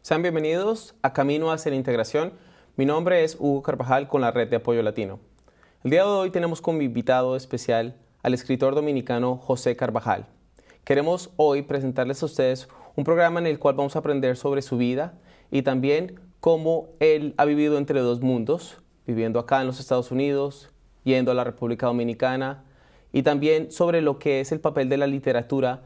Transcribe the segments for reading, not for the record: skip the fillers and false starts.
Sean bienvenidos a Camino hacia la Integración. Mi nombre es Hugo Carvajal con la Red de Apoyo Latino. El día de hoy tenemos como invitado especial al escritor dominicano José Carvajal. Queremos hoy presentarles a ustedes un programa en el cual vamos a aprender sobre su vida y también cómo él ha vivido entre dos mundos, viviendo acá en los Estados Unidos, yendo a la República Dominicana, y también sobre lo que es el papel de la literatura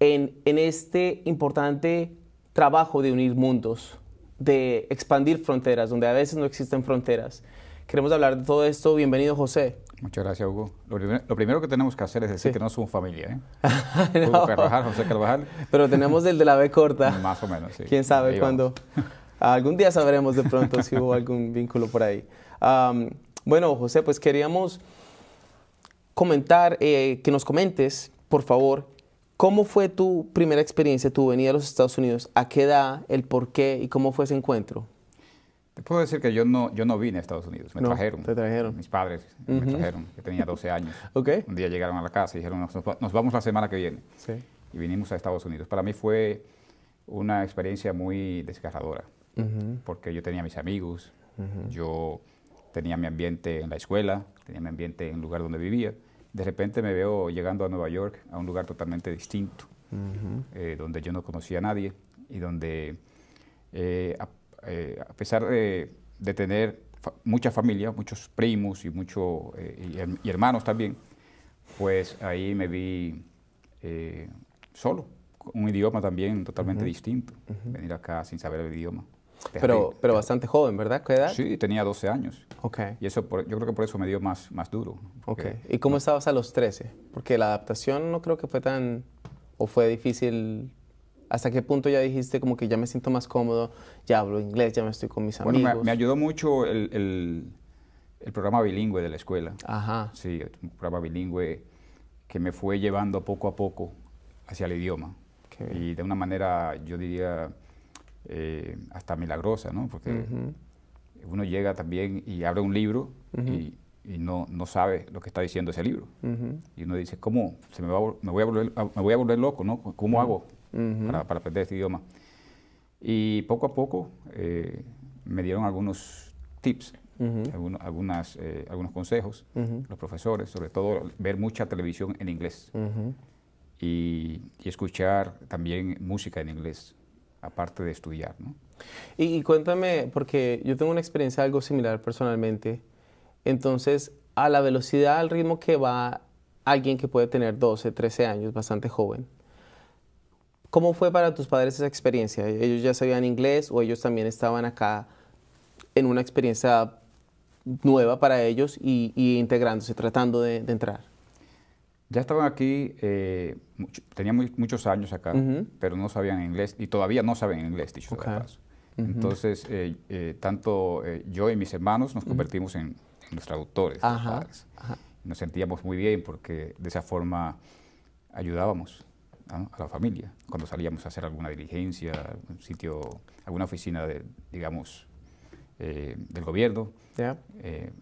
en este importante trabajo de unir mundos, de expandir fronteras, donde a veces no existen fronteras. Queremos hablar de todo esto. Bienvenido, José. Muchas gracias, Hugo. Lo primero que tenemos que hacer es decir que no somos familia, No. Hugo Carvajal, José Carvajal. Pero tenemos el de la B corta. Más o menos, sí. ¿Quién sabe Ahí cuándo? Algún día sabremos de pronto si hubo algún vínculo por ahí. Bueno, José, pues queríamos comentar, que nos comentes, por favor, ¿cómo fue tu primera experiencia, tu venida a los Estados Unidos? ¿A qué edad, el por qué y cómo fue ese encuentro? Te puedo decir que yo no vine a Estados Unidos, me No, trajeron. te trajeron. Mis padres me trajeron, yo tenía 12 años. Ok. Un día llegaron a la casa y dijeron, nos vamos la semana que viene. Sí. Y vinimos a Estados Unidos. Para mí fue una experiencia muy desgarradora, porque yo tenía mis amigos, yo tenía mi ambiente en la escuela, tenía mi ambiente en el lugar donde vivía. De repente me veo llegando a Nueva York, a un lugar totalmente distinto, donde yo no conocía a nadie y donde, a pesar de tener mucha familia, muchos primos y hermanos también, pues ahí me vi solo, con un idioma también totalmente distinto, venir acá sin saber el idioma. Pero bastante joven, ¿verdad? ¿Qué edad? Sí, tenía 12 años. Ok. Y eso, yo creo que por eso me dio más duro. Ok. ¿Y cómo estabas a los 13? Porque la adaptación no creo que fue tan... ¿O fue difícil? ¿Hasta qué punto ya dijiste como que ya me siento más cómodo, ya hablo inglés, ya me estoy con mis amigos? Bueno, me ayudó mucho el programa bilingüe de la escuela. Ajá. Sí, un programa bilingüe que me fue llevando poco a poco hacia el idioma. Qué bien. Y de una manera, yo diría, hasta milagrosa, ¿no? Porque uno llega también y abre un libro y no sabe lo que está diciendo ese libro. Y uno dice, ¿cómo? Me voy a volver loco, ¿no? ¿Cómo hago para aprender este idioma? Y poco a poco me dieron algunos tips, algunos consejos, los profesores, sobre todo ver mucha televisión en inglés y escuchar también música en inglés, aparte de estudiar, ¿no? Y cuéntame, porque yo tengo una experiencia algo similar personalmente. Entonces, a la velocidad, al ritmo que va alguien que puede tener 12, 13 años, bastante joven, ¿cómo fue para tus padres esa experiencia? ¿Ellos ya sabían inglés o ellos también estaban acá en una experiencia nueva para ellos y integrándose, tratando de entrar? Ya estaban aquí, tenían muchos años acá, pero no sabían inglés y todavía no saben inglés, dicho sea de paso. Entonces, tanto yo y mis hermanos nos convertimos en los traductores de los padres. Nos sentíamos muy bien porque de esa forma ayudábamos, ¿no?, a la familia. Cuando salíamos a hacer alguna diligencia, un sitio, alguna oficina digamos, del gobierno,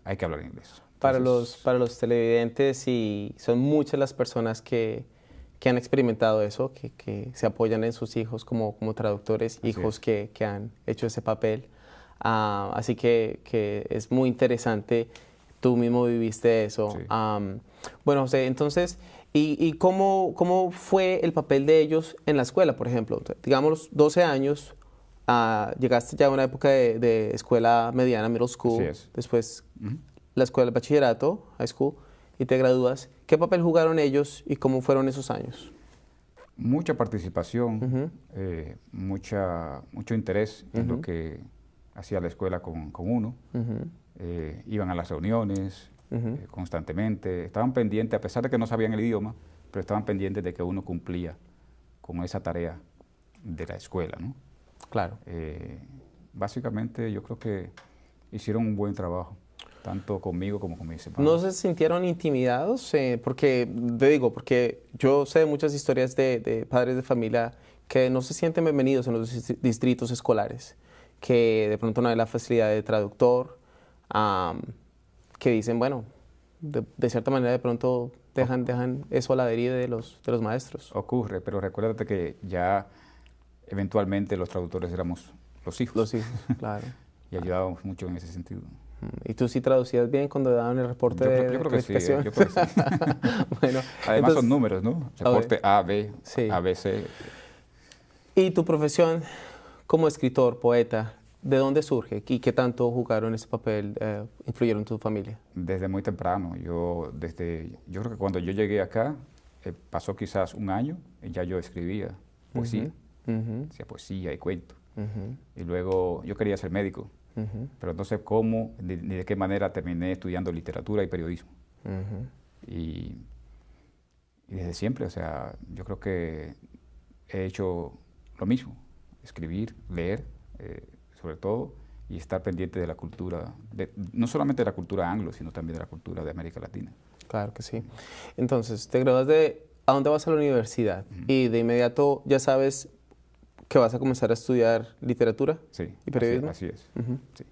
hay que hablar inglés. Entonces, Para los televidentes, y son muchas las personas que han experimentado eso, que se apoyan en sus hijos como traductores, hijos que han hecho ese papel. Así que es muy interesante. Tú mismo viviste eso. Sí. Bueno, José, entonces, ¿y cómo fue el papel de ellos en la escuela, por ejemplo? Digamos, 12 años, llegaste ya a una época de escuela mediana, middle school, Así es. después la escuela de bachillerato, high school, y te gradúas. ¿Qué papel jugaron ellos y cómo fueron esos años? Mucha participación, mucho interés en lo que hacía la escuela con uno. Iban a las reuniones constantemente, estaban pendientes, a pesar de que no sabían el idioma, pero estaban pendientes de que uno cumplía con esa tarea de la escuela, ¿no? Claro. Básicamente yo creo que hicieron un buen trabajo, tanto conmigo como con mis hermanos. ¿No se sintieron intimidados? Porque, te digo, porque yo sé muchas historias de padres de familia que no se sienten bienvenidos en los distritos escolares, que de pronto no hay la facilidad de traductor, que dicen, bueno, de cierta manera de pronto dejan eso a la deriva de los maestros. Ocurre, pero recuérdate que ya eventualmente los traductores éramos los hijos. Los hijos, claro. Y ayudábamos mucho en ese sentido. ¿Y tú sí traducías bien cuando daban el reporte de Yo creo que sí, calificación? yo creo que sí. Bueno, Además entonces, son números, ¿no? Reporte A, B, sí. A, B, C. ¿Y tu profesión como escritor, poeta, de dónde surge? ¿Y qué tanto jugaron ese papel, influyeron en tu familia? Desde muy temprano. Yo creo que cuando yo llegué acá, pasó quizás un año y ya yo escribía poesía. Hacía poesía y cuento. Y luego yo quería ser médico, pero no sé cómo ni de qué manera terminé estudiando literatura y periodismo. Y desde siempre, o sea, yo creo que he hecho lo mismo, escribir, leer, sobre todo, y estar pendiente de la cultura, no solamente de la cultura anglo, sino también de la cultura de América Latina. Claro que sí. Entonces, te gradúas de... ¿A dónde vas a la universidad? Y de inmediato ya sabes que vas a comenzar a estudiar literatura y periodismo. Así es. Sí.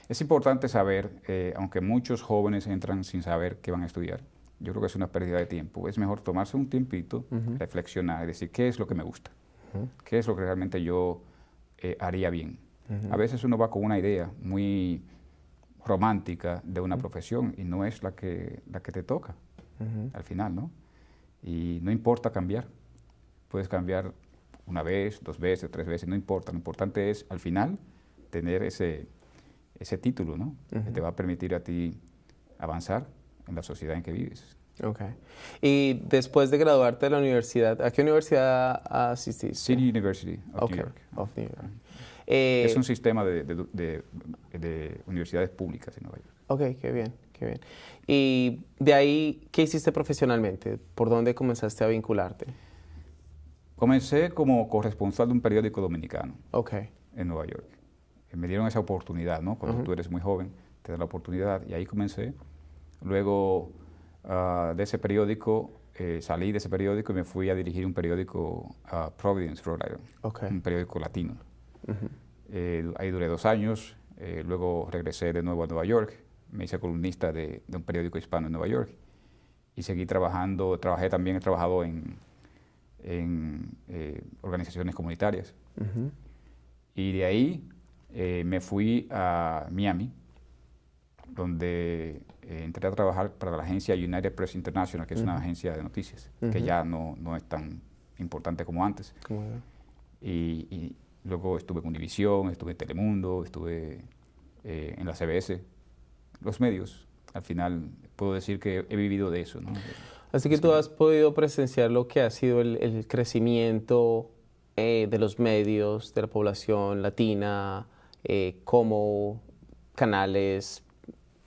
Es importante saber, aunque muchos jóvenes entran sin saber qué van a estudiar, yo creo que es una pérdida de tiempo. Es mejor tomarse un tiempito, reflexionar y decir qué es lo que me gusta, qué es lo que realmente yo haría bien. A veces uno va con una idea muy romántica de una profesión y no es la que te toca al final, ¿no? Y no importa cambiar. Puedes cambiar una vez, 2 veces, 3 veces, no importa. Lo importante es, al final, tener ese título, ¿no? Que te va a permitir a ti avanzar en la sociedad en que vives. Ok. Y después de graduarte de la universidad, ¿a qué universidad asististe? City University of New York. Of New York. Es un sistema de universidades públicas en Nueva York. Ok, qué bien, qué bien. Y de ahí, ¿qué hiciste profesionalmente? ¿Por dónde comenzaste a vincularte? Comencé como corresponsal de un periódico dominicano en Nueva York. Me dieron esa oportunidad, ¿no? Cuando tú eres muy joven, te dan la oportunidad y ahí comencé. Luego de ese periódico, salí de ese periódico y me fui a dirigir un periódico a Providence, Rhode Island, un periódico latino. Ahí duré 2 años, luego regresé de nuevo a Nueva York, me hice columnista de un periódico hispano en Nueva York y seguí trabajando, he trabajado en organizaciones comunitarias. Y de ahí me fui a Miami, donde entré a trabajar para la agencia United Press International, que es una agencia de noticias, que ya no es tan importante como antes. Y luego estuve en Univisión, estuve en Telemundo, estuve en la CBS, los medios. Al final puedo decir que he vivido de eso, ¿no? Así que tú has podido presenciar lo que ha sido el crecimiento de los medios, de la población latina, cómo canales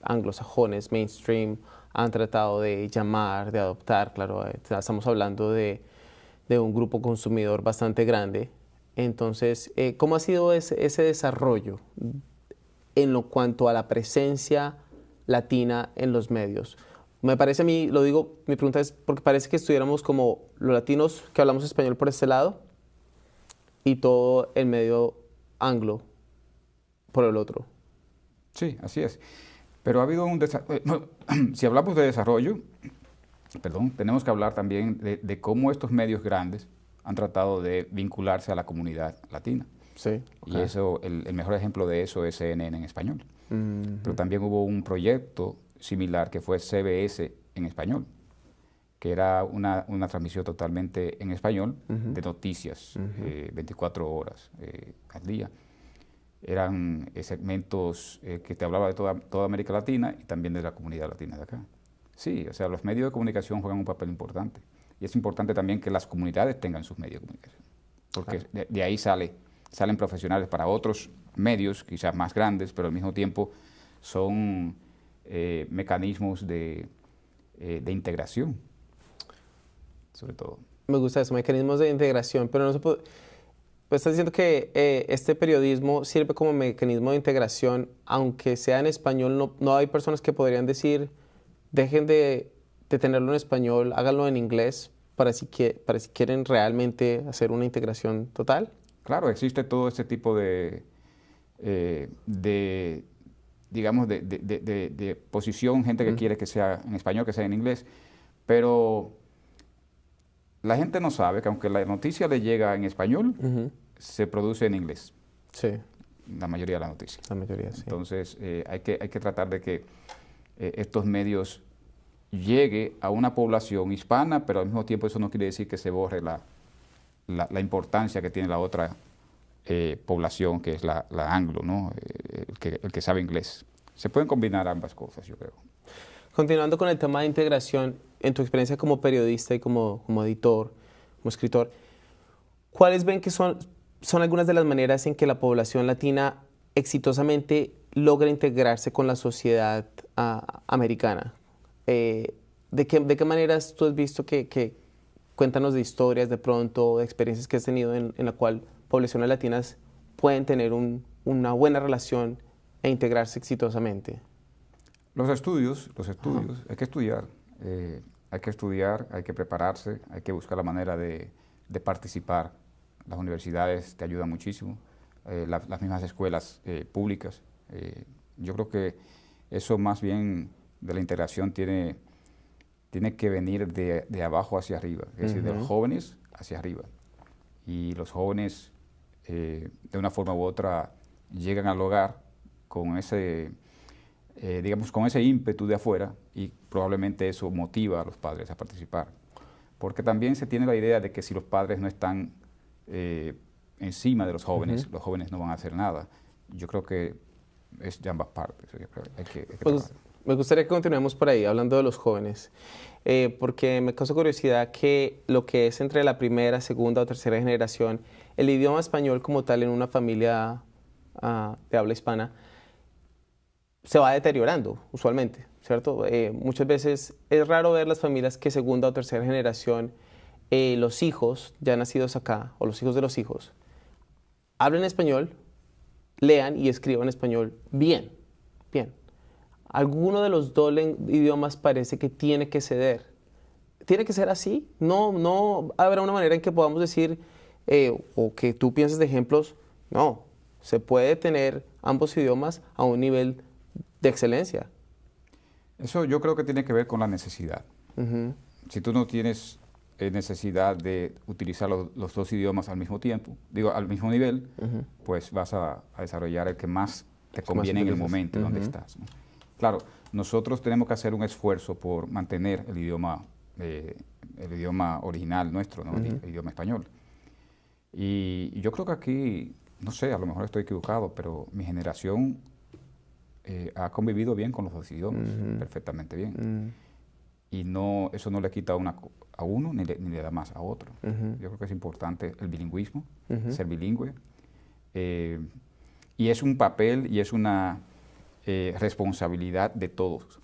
anglosajones, mainstream, han tratado de llamar, de adoptar, claro, estamos hablando de un grupo consumidor bastante grande. Entonces, ¿cómo ha sido ese desarrollo en lo cuanto a la presencia latina en los medios? Me parece a mí, lo digo, mi pregunta es porque parece que estuviéramos como los latinos que hablamos español por este lado y todo el medio anglo por el otro. Sí, así es. Pero ha habido un desarrollo. Si hablamos de desarrollo, tenemos que hablar también de cómo estos medios grandes han tratado de vincularse a la comunidad latina. Sí. Y eso, el mejor ejemplo de eso es CNN en español. Pero también hubo un proyecto similar que fue CBS en español, que era una transmisión totalmente en español de noticias, 24 horas al día. Eran segmentos que te hablaba de toda América Latina y también de la comunidad latina de acá. Sí, o sea, los medios de comunicación juegan un papel importante. Y es importante también que las comunidades tengan sus medios de comunicación, porque de ahí salen profesionales para otros medios, quizás más grandes, pero al mismo tiempo son mecanismos de integración, sobre todo. Me gusta eso, mecanismos de integración, pero no se puede... Pues estás diciendo que este periodismo sirve como mecanismo de integración, aunque sea en español, no hay personas que podrían decir, dejen de tenerlo en español, háganlo en inglés, para si quieren realmente hacer una integración total. Claro, existe todo este tipo digamos, de posición, gente que quiere que sea en español, que sea en inglés, pero la gente no sabe que aunque la noticia le llega en español, se produce en inglés. Sí. la mayoría de las noticias. La mayoría, sí. Entonces, hay que tratar de que estos medios llegue a una población hispana, pero al mismo tiempo eso no quiere decir que se borre la importancia que tiene la otra población, que es la anglo, ¿no? El que sabe inglés. Se pueden combinar ambas cosas, yo creo. Continuando con el tema de integración, en tu experiencia como periodista y como editor, como escritor, ¿cuáles ven que son algunas de las maneras en que la población latina exitosamente logra integrarse con la sociedad americana? ¿De qué maneras tú has visto cuéntanos de historias de pronto, de experiencias que has tenido en la cual poblaciones latinas pueden tener una buena relación e integrarse exitosamente? Los estudios, hay que estudiar, hay que prepararse, hay que buscar la manera de participar. Las universidades te ayudan muchísimo, las mismas escuelas públicas. Yo creo que eso más bien de la integración tiene que venir de abajo hacia arriba, es decir, de los jóvenes hacia arriba. Y los jóvenes, de una forma u otra, llegan al hogar con ese, digamos, con ese ímpetu de afuera, y probablemente eso motiva a los padres a participar. Porque también se tiene la idea de que si los padres no están encima de los jóvenes no van a hacer nada. Yo creo que es de ambas partes. Yo creo que hay que pues, me gustaría que continuemos por ahí, hablando de los jóvenes, porque me causa curiosidad que lo que es entre la primera, segunda o tercera generación, el idioma español como tal en una familia de habla hispana, se va deteriorando usualmente, ¿cierto? Muchas veces es raro ver las familias que segunda o tercera generación, los hijos ya nacidos acá, o los hijos de los hijos, hablen español, lean y escriban español bien. Alguno de los dos idiomas parece que tiene que ceder. ¿Tiene que ser así? No habrá una manera en que podamos decir, o que tú pienses de ejemplos, no, se puede tener ambos idiomas a un nivel de excelencia. Eso yo creo que tiene que ver con la necesidad. Si tú no tienes necesidad de utilizar los dos idiomas al mismo tiempo, al mismo nivel, pues vas a desarrollar el que más te conviene en el momento donde estás, ¿no? Claro, nosotros tenemos que hacer un esfuerzo por mantener el idioma original nuestro, ¿no? El idioma español. Y yo creo que aquí, no sé, a lo mejor estoy equivocado, pero mi generación ha convivido bien con los dos idiomas, perfectamente bien. Y eso no le quita a uno ni le da más a otro. Yo creo que es importante el bilingüismo, ser bilingüe. Y es un papel y es una responsabilidad de todos,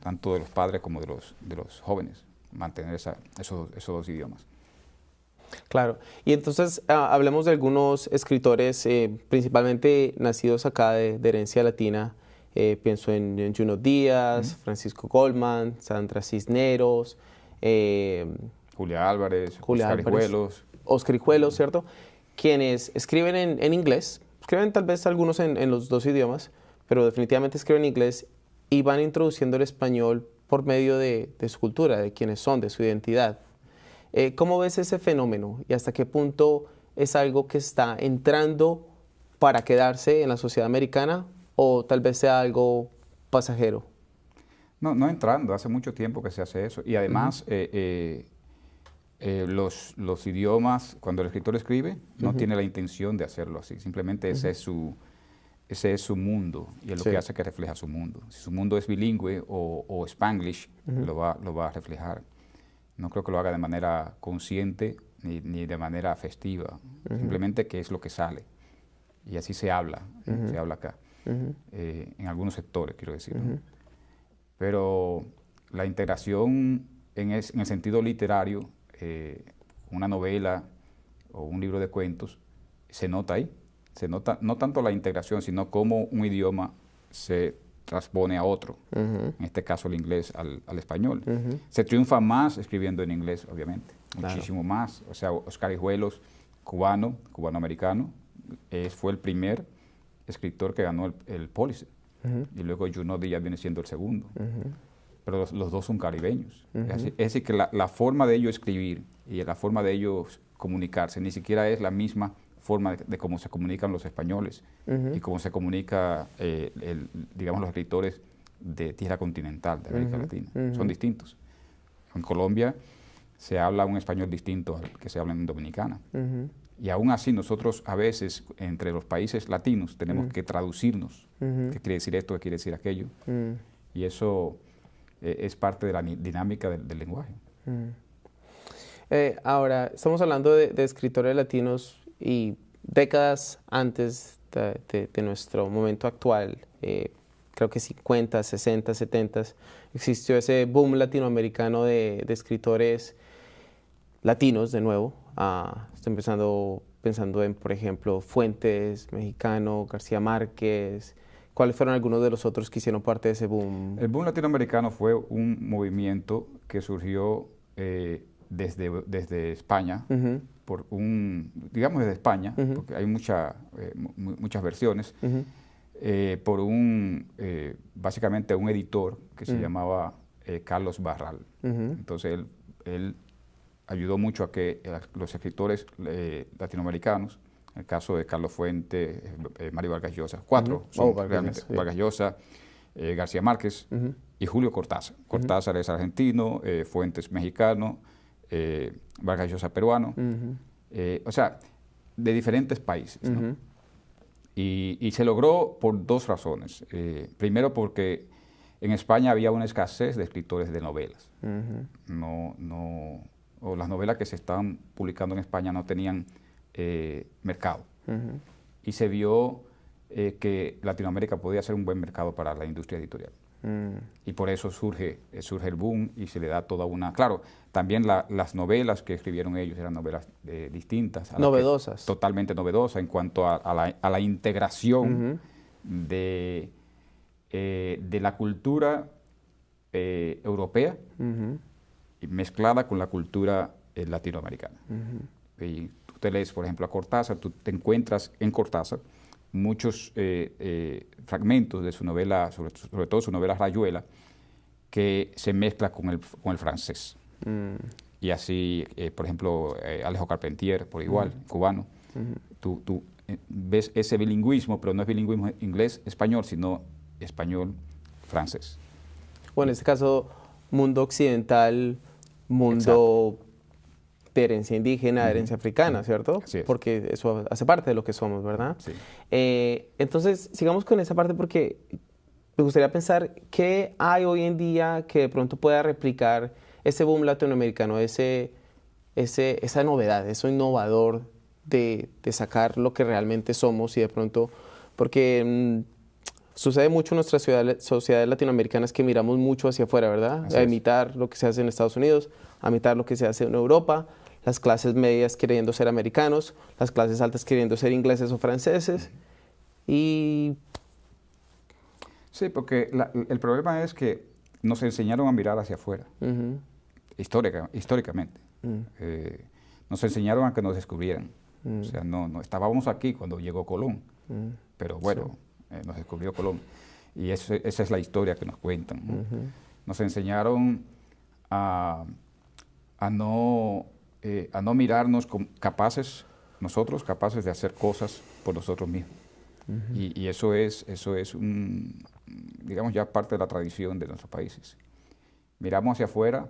tanto de los padres como de los jóvenes, mantener esos dos idiomas. Claro. Y entonces hablemos de algunos escritores, principalmente nacidos acá de herencia latina. Pienso en Junot Díaz, Francisco Goldman, Sandra Cisneros, Julia Álvarez, Oscar Hijuelos. Oscar Hijuelos, ¿cierto? Quienes escriben en inglés, escriben tal vez algunos en los dos idiomas, pero definitivamente escriben en inglés y van introduciendo el español por medio de su cultura, de quiénes son, de su identidad. ¿Cómo ves ese fenómeno y hasta qué punto es algo que está entrando para quedarse en la sociedad americana o tal vez sea algo pasajero? No entrando, hace mucho tiempo que se hace eso. Y además, los idiomas, cuando el escritor escribe, no tiene la intención de hacerlo así. Simplemente ese es su mundo y es lo que hace que refleja su mundo. Si su mundo es bilingüe o Spanglish, lo va a reflejar. No creo que lo haga de manera consciente ni de manera festiva. Simplemente que es lo que sale. Y así se habla acá. En algunos sectores, quiero decir, ¿no? Pero la integración en el sentido literario, una novela o un libro de cuentos, se nota ahí. Se nota no tanto la integración, sino cómo un idioma se transpone a otro, en este caso el inglés al español. Se triunfa más escribiendo en inglés, obviamente, muchísimo más. O sea, Oscar Hijuelos, cubano-americano, fue el primer escritor que ganó el Pulitzer, y luego Junot Díaz viene siendo el segundo. Pero los dos son caribeños. Es decir, que la forma de ellos escribir y la forma de ellos comunicarse ni siquiera es la misma forma de cómo se comunican los españoles y cómo se comunica, digamos, los escritores de tierra continental, de América Latina. Son distintos. En Colombia se habla un español distinto al que se habla en Dominicana. Y aún así nosotros a veces, entre los países latinos, tenemos que traducirnos. ¿Qué quiere decir esto? ¿Qué quiere decir aquello? Y eso es parte de la dinámica del lenguaje. Ahora, estamos hablando de escritores latinos y décadas antes de nuestro momento actual, creo que 50, 60, 70, existió ese boom latinoamericano de escritores latinos de nuevo. Estoy pensando en, por ejemplo, Fuentes, mexicano, García Márquez. ¿Cuáles fueron algunos de los otros que hicieron parte de ese boom? El boom latinoamericano fue un movimiento que surgió desde España, digamos desde España, porque hay muchas versiones, por básicamente un editor que se llamaba Carlos Barral. Entonces él ayudó mucho a que los escritores latinoamericanos, en el caso de Carlos Fuentes, Mario Vargas Llosa, cuatro son realmente, Vargas Llosa, García Márquez y Julio Cortázar. Cortázar es argentino, Fuentes mexicano, Vargas Llosa peruano, o sea, de diferentes países, ¿no? Y se logró por dos razones. Primero porque en España había una escasez de escritores de novelas. O las novelas que se estaban publicando en España no tenían mercado. Y se vio que Latinoamérica podía ser un buen mercado para la industria editorial. Y por eso surge el boom y se le da toda una... Claro, también las novelas que escribieron ellos eran novelas distintas. Novedosas. Totalmente novedosas en cuanto a la integración de la cultura europea mezclada con la cultura latinoamericana. Y tú te lees, por ejemplo, a Cortázar, tú te encuentras en Cortázar muchos fragmentos de su novela, sobre todo su novela Rayuela, que se mezcla con el francés. Y así, por ejemplo, Alejo Carpentier, por igual, cubano. Tú ves ese bilingüismo, pero no es bilingüismo inglés-español, sino español-francés. Bueno, en este caso, mundo occidental, mundo de herencia indígena, herencia africana, ¿cierto? Así es. Porque eso hace parte de lo que somos, ¿verdad? Sí. Entonces, sigamos con esa parte porque me gustaría pensar qué hay hoy en día que de pronto pueda replicar ese boom latinoamericano, esa novedad, eso innovador de sacar lo que realmente somos y de pronto, porque sucede mucho en nuestras sociedades latinoamericanas que miramos mucho hacia afuera, ¿verdad? Así a es. imitar lo que se hace en Estados Unidos, a imitar lo que se hace en Europa, las clases medias queriendo ser americanos, las clases altas queriendo ser ingleses o franceses. Y... Sí, porque el problema es que nos enseñaron a mirar hacia afuera, históricamente. Nos enseñaron a que nos descubrieran. O sea, no estábamos aquí cuando llegó Colón, pero bueno, nos descubrió Colón. Y esa es la historia que nos cuentan, ¿no? Nos enseñaron a no mirarnos nosotros capaces de hacer cosas por nosotros mismos. Y eso es digamos, ya parte de la tradición de nuestros países. Miramos hacia afuera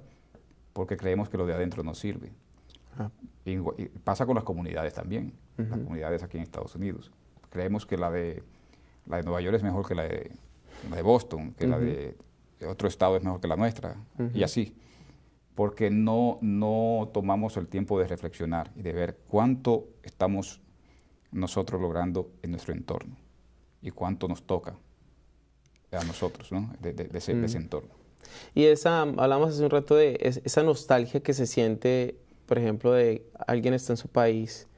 porque creemos que lo de adentro nos sirve. Y pasa con las comunidades también, las comunidades aquí en Estados Unidos. Creemos que la de Nueva York es mejor que la de Boston, que la de otro estado es mejor que la nuestra, y así. Porque no tomamos el tiempo de reflexionar y de ver cuánto estamos nosotros logrando en nuestro entorno y cuánto nos toca a nosotros, ¿no? de ese entorno. Y hablamos hace un rato de esa nostalgia que se siente, por ejemplo, de alguien está en su país,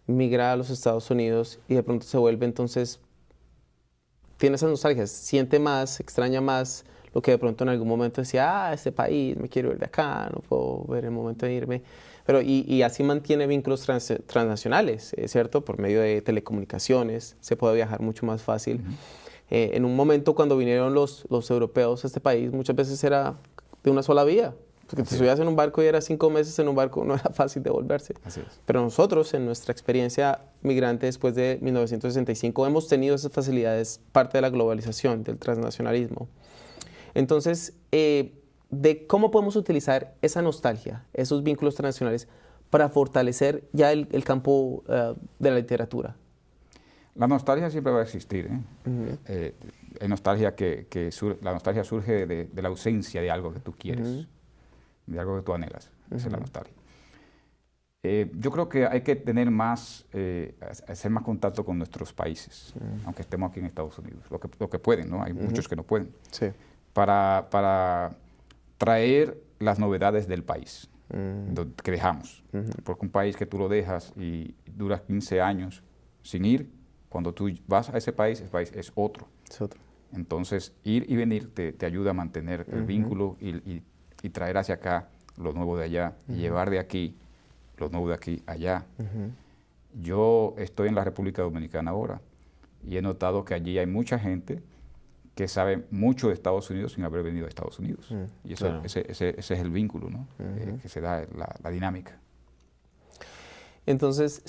migra a los Estados Unidos y de pronto se vuelve, entonces tiene esa nostalgia, siente más, extraña más lo que de pronto en algún momento decía, este país, me quiero ir de acá, no puedo ver el momento de irme. Pero y así mantiene vínculos transnacionales, ¿cierto? Por medio de telecomunicaciones, se puede viajar mucho más fácil. En un momento cuando vinieron los europeos a este país, muchas veces era de una sola vía. Porque te subías en un barco y era 5 meses en un barco, no era fácil devolverse. Así es. Pero nosotros, en nuestra experiencia migrante después de 1965, hemos tenido esas facilidades, parte de la globalización, del transnacionalismo. Entonces, de cómo podemos utilizar esa nostalgia, esos vínculos transnacionales, para fortalecer ya el campo de la literatura. La nostalgia siempre va a existir. Hay nostalgia la nostalgia surge de la ausencia de algo que tú quieres, de algo que tú anhelas. Esa es la nostalgia. Yo creo que hay que tener hacer más contacto con nuestros países, aunque estemos aquí en Estados Unidos, lo que pueden, ¿no? Hay muchos que no pueden. Sí. Para traer las novedades del país que dejamos. Porque un país que tú lo dejas y duras 15 años sin ir, cuando tú vas a ese país es otro. Es otro. Entonces, ir y venir te ayuda a mantener el vínculo y traer hacia acá lo nuevo de allá, y llevar de aquí lo nuevo de aquí allá. Yo estoy en la República Dominicana ahora y he notado que allí hay mucha gente que sabe mucho de Estados Unidos sin haber venido a Estados Unidos. Y eso, claro, ese es el vínculo, ¿no? Que se da, la dinámica. Entonces,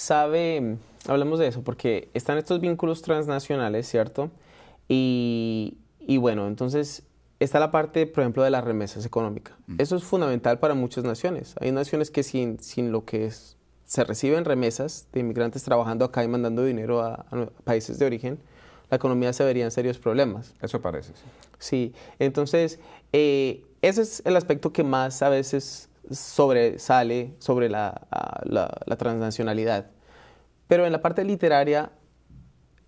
hablamos de eso, porque están estos vínculos transnacionales, ¿cierto? Y bueno, entonces está la parte, por ejemplo, de las remesas económicas. Eso es fundamental para muchas naciones. Hay naciones que sin lo que se reciben remesas de inmigrantes trabajando acá y mandando dinero a países de origen, la economía se vería en serios problemas. Eso parece, sí. Sí, entonces ese es el aspecto que más a veces sobresale sobre la transnacionalidad. Pero en la parte literaria,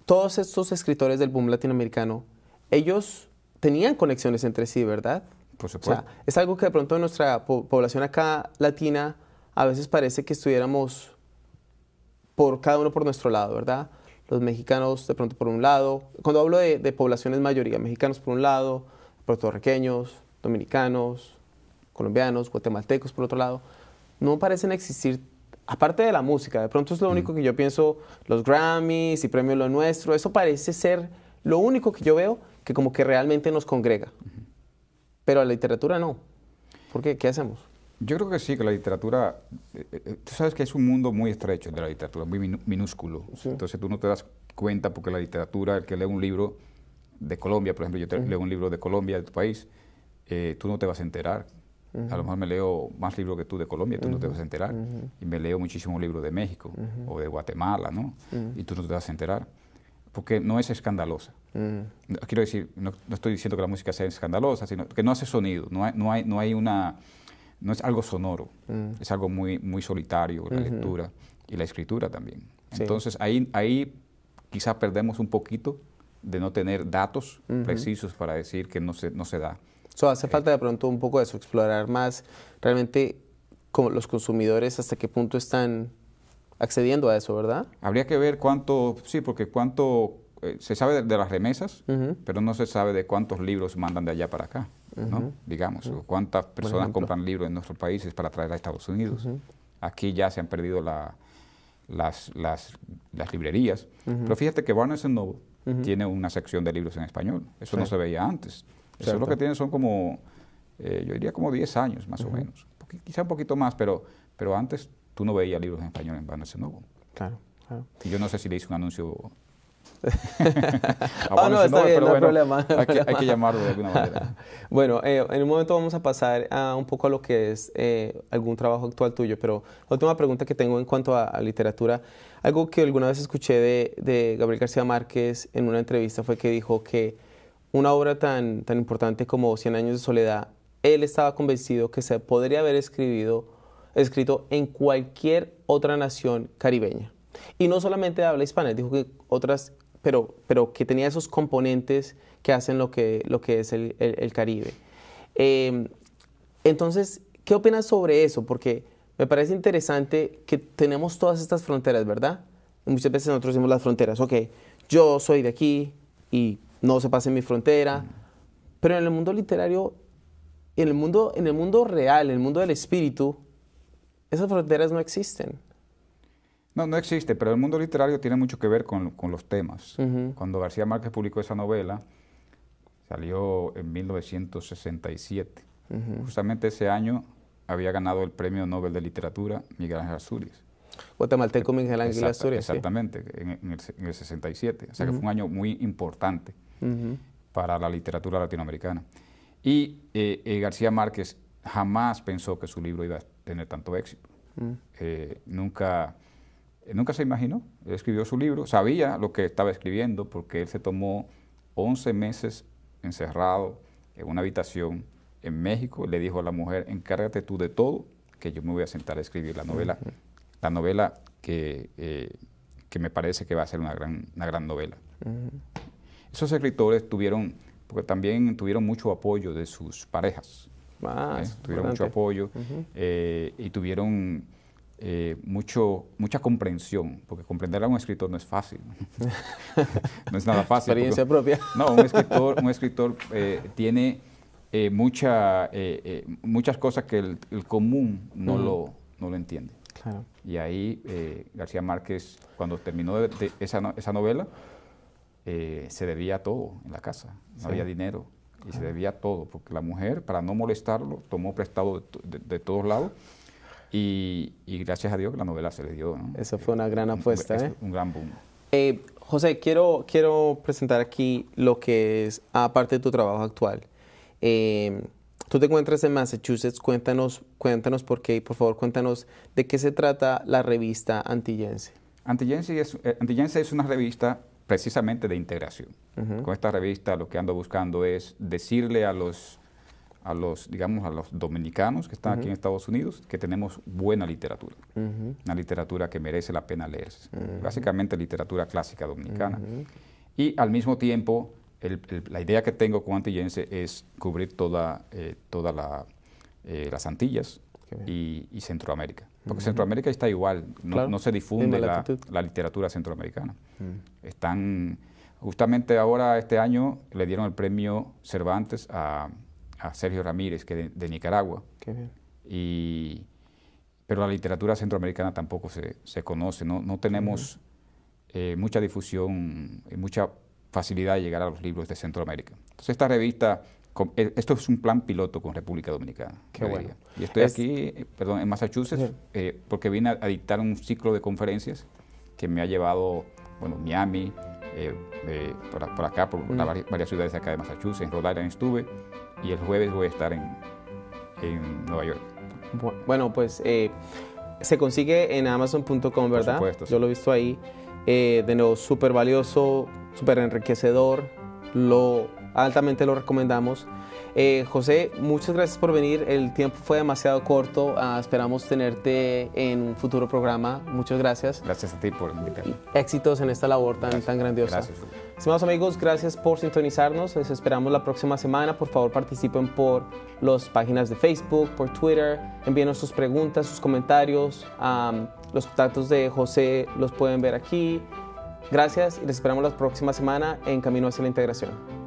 todos estos escritores del boom latinoamericano, ellos tenían conexiones entre sí, ¿verdad? Por supuesto. O sea, es algo que de pronto en nuestra población acá latina a veces parece que estuviéramos cada uno por nuestro lado, ¿verdad? Los mexicanos de pronto por un lado. Cuando hablo de poblaciones mayoría, mexicanos por un lado, puertorriqueños, dominicanos, colombianos, guatemaltecos por otro lado, no parecen existir, aparte de la música. De pronto es lo único que yo pienso, los Grammys y Premios Lo Nuestro, eso parece ser lo único que yo veo que como que realmente nos congrega. Pero la literatura no. ¿Por qué? ¿Qué hacemos? Yo creo que sí, que la literatura, tú sabes que es un mundo muy estrecho de la literatura, muy minúsculo. Sí. Entonces tú no te das cuenta porque la literatura, el que lee un libro de Colombia, por ejemplo, yo leo un libro de Colombia, de tu país, tú no te vas a enterar. A lo mejor me leo más libros que tú de Colombia, tú no te vas a enterar. Y me leo muchísimos libros de México o de Guatemala, ¿no? Y tú no te vas a enterar. Porque no es escandalosa. Quiero decir, no estoy diciendo que la música sea escandalosa, sino que no hace sonido, no es algo sonoro, es algo muy, muy solitario, la lectura y la escritura también. Sí. Entonces ahí quizás perdemos un poquito de no tener datos precisos para decir que no se da. Hace falta de pronto un poco de eso, explorar más realmente como los consumidores hasta qué punto están accediendo a eso, ¿verdad? Habría que ver porque se sabe de las remesas, pero no se sabe de cuántos libros mandan de allá para acá, ¿no? Digamos, o cuántas personas compran libros en nuestros países para traer a Estados Unidos. Aquí ya se han perdido las librerías, pero fíjate que Barnes & Noble tiene una sección de libros en español, eso no se veía antes. Eso es lo que tiene, son como, yo diría como 10 años más o menos, quizá un poquito más, pero antes tú no veías libros en español en Barnes & Noble. Claro, claro. Y yo no sé si le hice un anuncio no, está bien, no hay problema. Hay que llamarlo de alguna manera. Bueno, en un momento vamos a pasar un poco a lo que es algún trabajo actual tuyo, pero la última pregunta que tengo en cuanto a literatura, algo que alguna vez escuché de Gabriel García Márquez en una entrevista fue que dijo que una obra tan importante como 100 años de soledad, él estaba convencido que se podría haber escrito en cualquier otra nación caribeña. Y no solamente de habla hispana, dijo que otras, pero que tenía esos componentes que hacen lo que es el Caribe. Entonces, ¿qué opinas sobre eso? Porque me parece interesante que tenemos todas estas fronteras, ¿verdad? Y muchas veces nosotros decimos las fronteras, ok, yo soy de aquí y no se pase mi frontera, pero en el mundo literario, en el mundo real, en el mundo del espíritu, esas fronteras no existen. No existe, pero el mundo literario tiene mucho que ver con los temas. Cuando García Márquez publicó esa novela, salió en 1967. Justamente ese año había ganado el Premio Nobel de Literatura Miguel Ángel Asturias. Guatemalteco Miguel Ángel Asturias. Exactamente, sí. en el 67. O sea que fue un año muy importante para la literatura latinoamericana. Y García Márquez jamás pensó que su libro iba a tener tanto éxito. Nunca se imaginó. Él escribió su libro, sabía lo que estaba escribiendo porque él se tomó 11 meses encerrado en una habitación en México. Le dijo a la mujer, encárgate tú de todo, que yo me voy a sentar a escribir la novela que me parece que va a ser una gran novela. Esos escritores porque también tuvieron mucho apoyo de sus parejas. Tuvieron mucho apoyo y tuvieron mucha comprensión, porque comprender a un escritor no es fácil. No es nada fácil. Experiencia propia. No, un escritor tiene muchas cosas que el común no lo entiende. Claro. Y ahí García Márquez, cuando terminó esa novela, se debía todo en la casa, no había dinero y se debía todo, porque la mujer, para no molestarlo, tomó prestado de todos lados y gracias a Dios que la novela se le dio, ¿no? Eso fue una gran apuesta. Un gran boom. José, quiero presentar aquí lo que es, aparte de tu trabajo actual. Tú te encuentras en Massachusetts, cuéntanos por qué y por favor cuéntanos de qué se trata la revista Antillense. Antillense es una revista precisamente de integración. Con esta revista lo que ando buscando es decirle a los dominicanos que están aquí en Estados Unidos que tenemos buena literatura, una literatura que merece la pena leerse, básicamente literatura clásica dominicana. Y al mismo tiempo, la idea que tengo con Antillense es cubrir todas las Antillas y Centroamérica. Porque Centroamérica está igual, no se difunde la literatura centroamericana. Justamente ahora, este año, le dieron el premio Cervantes a Sergio Ramírez, que de Nicaragua. Qué bien. Pero la literatura centroamericana tampoco se conoce, no tenemos mucha difusión y mucha facilidad de llegar a los libros de Centroamérica. Entonces esta revista, esto es un plan piloto con República Dominicana. Qué bueno. Y estoy aquí, en Massachusetts, porque vine a dictar un ciclo de conferencias que me ha llevado, Miami, por acá, por varias ciudades acá de Massachusetts, en Rhode Island estuve, y el jueves voy a estar en Nueva York. Bueno, pues se consigue en Amazon.com, ¿verdad? Por supuesto, sí. Yo lo he visto ahí. De nuevo, súper valioso, súper enriquecedor, altamente lo recomendamos. José, muchas gracias por venir, el tiempo fue demasiado corto, esperamos tenerte en un futuro programa, muchas gracias. Gracias a ti por invitarme. Éxitos en esta labor tan grandiosa. Gracias. Estimados amigos, gracias por sintonizarnos, les esperamos la próxima semana, por favor participen por las páginas de Facebook, por Twitter, envíenos sus preguntas, sus comentarios, los contactos de José los pueden ver aquí. Gracias y les esperamos la próxima semana en Camino hacia la Integración.